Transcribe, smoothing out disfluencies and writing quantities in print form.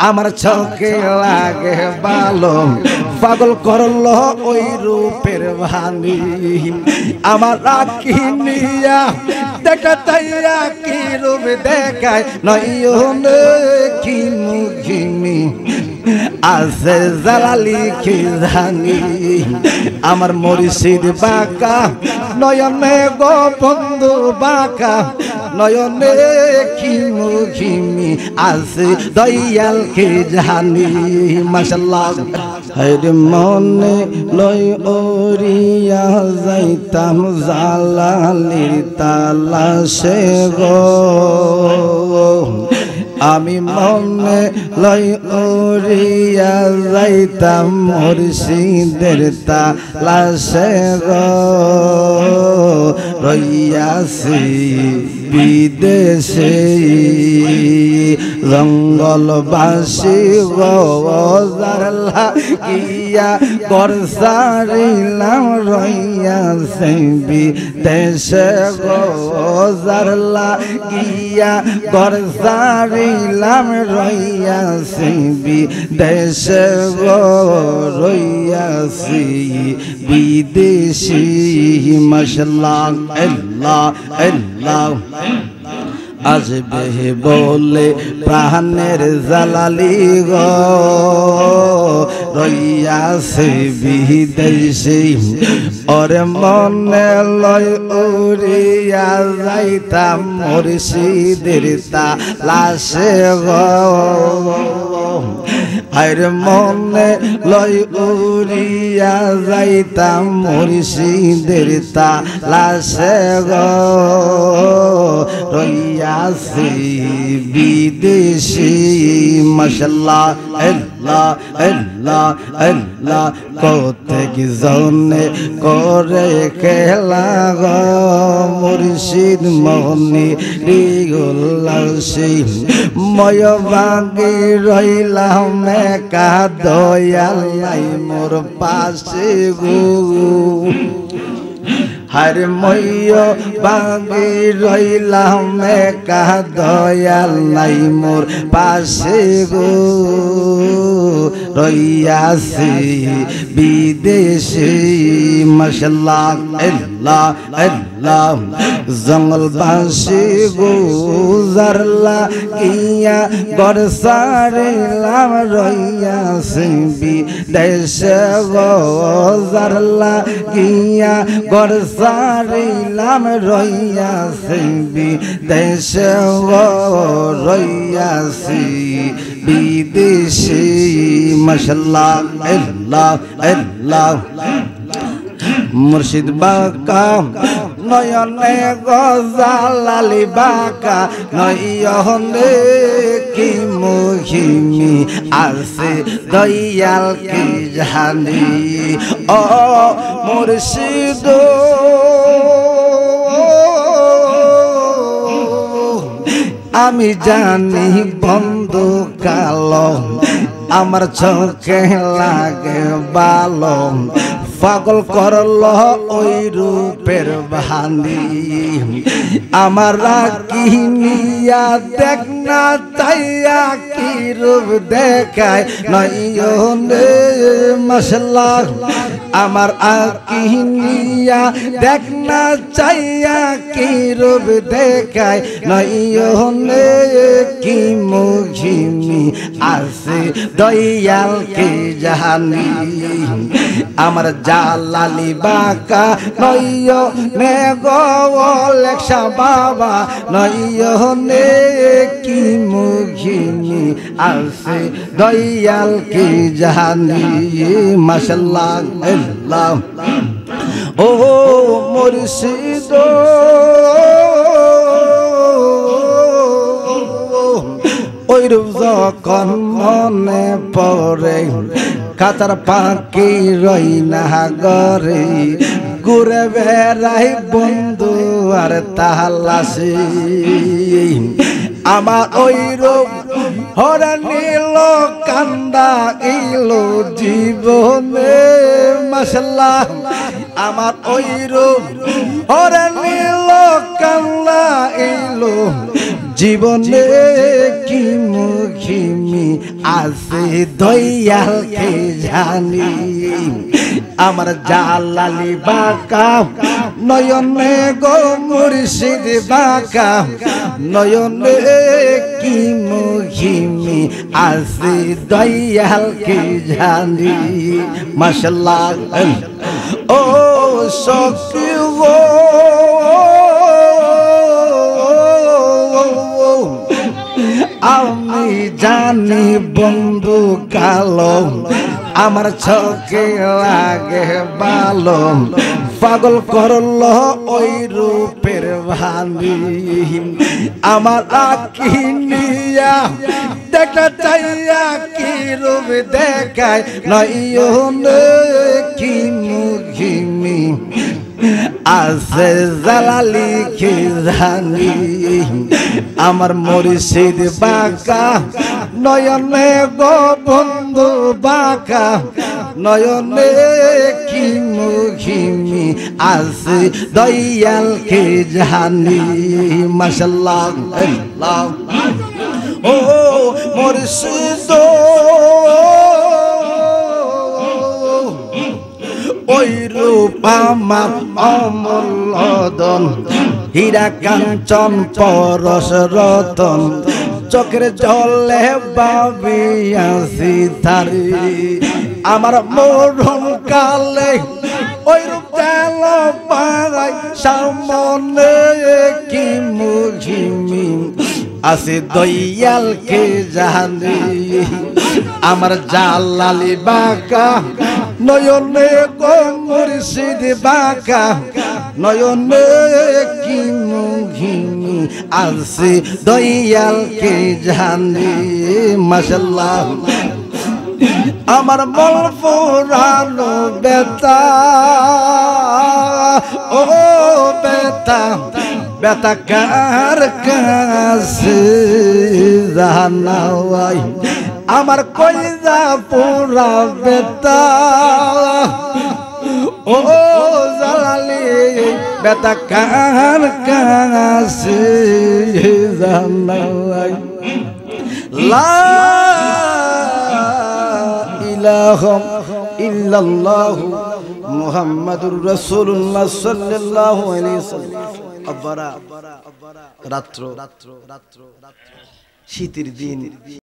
আমার চোখে লাগে ভালো পাগল করলো ওই রূপের ভানি আমার রাখি নিয়া দেখা তাইয়া কি রূপ দেখায় নয়নে কি মুখিনি আছে জালালি কি জানি আমার মুর্শিদ বাঁকা নয়নে গো বন্ধু বাঁকা নয়নে কি মুখিনি আছে দয়াল কি জানি মাশাআল্লাহ হরে মনে লই ওরিয়া যাইতাম জালালির তালাশে গো আমি মনে লই ওরিয়া যাইতাম মুর্শিদের তালাশে গো রইয়াছি বিদেশে জঙ্গলবাসী গো জারলা গিয়া ঘর সারিলাম রইয়াছি বিদেশে গো জারলা গিয়া ঘর সারিলাম রইয়াছি বিদেশে গো রইয়াছি বিদেশি মাশাআল্লাহ আল্লাহ আল্লাহ আসবে বলে প্রাণের জালালি গো রইয়াছে বিদেশে ওরে মনে লয় উড়িয়া যাইতাম মুর্শিদের তালাশে গো আর মনে লয় উড়িয়া যাইতাম মুর্শিদের তালাশে গো রইয়াছি বিদেশি মাশাআল্লাহ আল্লাহ আল্লাহ আল্লাহ কোতেক জনে করে খেলা গো মুর্শিদ মনি রিগুল্লাসি ময় ভাঙ্গি রইলাম একা দয়াল নাই মোর পাশে গো हर मैयो बागी रइलाम एका दयाल नाई मोर पाशे गो रइयाছি বিদেশে মাশাআল্লাহ আল্লাহ আল্লাহ জঙ্গলবাসী গো জারলা গিয়া ঘর সারিলাম রইয়াছি বিদেশে গো জারলা গিয়া ঘর সারিলাম রইয়াছি বিদেশে গো রইয়াছি বিদেশে মাশাআল্লাহ আল্লাহ আল্লাহ মুর্শিদ বাঁকা নয়নে গো জালালি বাঁকা নয়নে কি মুহিমি আছে দয়াল কি জানি ও মুর্শিদ আমি জানি বন্ধু কালো আমার চোখে লাগে ভালো পাগল করলো ওই রূপের ভানি আমার রাখি নিয়া দেখ না তাইয়া কি রূপ দেখায় নয়নে মাশাআল্লাহ আমার আঁখি নিয়া দেখ না চাইয়া কি রূপ দেখায় নয়নে কি মুখিমি আছে দয়াল কি জানি আমার জালালি বাঁকা নয়নে গো লেখা বাবা নয়নে কি মুখিমি আছে দয়াল কি জানি মাশাআল্লাহ আল্লাহ ও মুর্শিদ ওই রূপ যখন মনে পড়ে কাতার পাখি রই না গরে ঘুরে বেড়াই বন্ধু আর তালাশি আমার ওই রূপ হরে নীল কান্দা ইলো জীবনে মাশাআল্লাহ আমার ওই রূপ হরে নীল কান্দা ইলো জীবনে কি মুখিমি আছে দয়ালকে জানি আমার জালালি বাঁকা নয়নে গো মুর্শিদ বাঁকা নয়নে কি মুখিমি আছে দয়ালকে জানি মাশাআল্লাহ ও সখী গো আমি জানি বন্ধু কালো আমার চোখে লাগে ভালো পাগল করলো ওই রূপের ভানি আমার আঁখি নিয়া দেখা চাইয়া কি রূপ দেখায় নয়নে কি মুখিমি আছে জালালি কি জানি আমার মুর্শিদ বাঁকা নয়নে গো বন্ধু বাঁকা নয়নে কি মুখিমি আছে দয়ালকে জানি মাশাআল্লাহ ও মুর্শিদ ওই রূপ আমার অমূল্যধন হীরা কাঞ্চন পরশ রতন চোখের জলে ভাবিয়াছি তারি আমার মরণ কালে ওই রূপ গেল পাড়াই সামনে কি মুখিমি আছে দয়ালকে জানি আমার জালালি বাঁকা নয়নে গো মুর্শিদ বাঁকা নয়নে কি মুখিমি আছে দয়ালকে জানি মাশাআল্লাহ আমার মন পুরানো বেতা ও বেতা বেতা কার কাছে জানাই আমার কইজা পুরা বেতা ও জালালি বেতা কার কাছে জানাই লা ইলাহা ইল্লাল্লাহ মুহাম্মাদুর রাসূলুল্লাহ সাল্লাল্লাহু আলাইহি ওয়াসাল্লাম আব্বারা রাত্র শীতের দিন